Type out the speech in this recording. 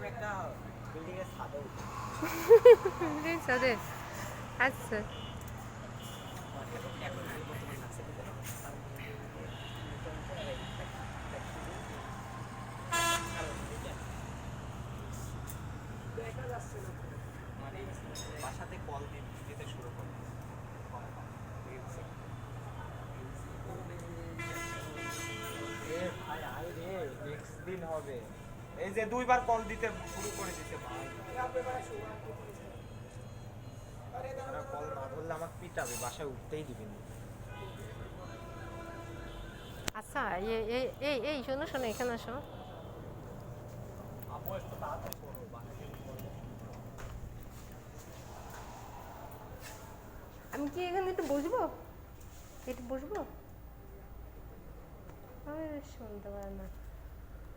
একটা বিল্ডিং এর ছাদে উঠি। ছাদে? আচ্ছা। এখন আমি বর্তমানে নার্সারিতে যাই। দেখা যাচ্ছে না মানে বাসাতে কল দিতে শুরু করে ভাই আই রে নেক্সট দিন হবে এই যে দুইবার কল দিতে শুরু করে দিতে ভাই কল না ধরলে আমাকে পিটাবে বাসায় উঠতেই দিবেন না। আচ্ছা এই এই এই এই শোনো শোনো এখানে আসো। আপু একটু তাড়াতাড়ি করো বাসায় আমি কি এখানে একটু বসবো? একটু বসবো? শুনতে পারে না।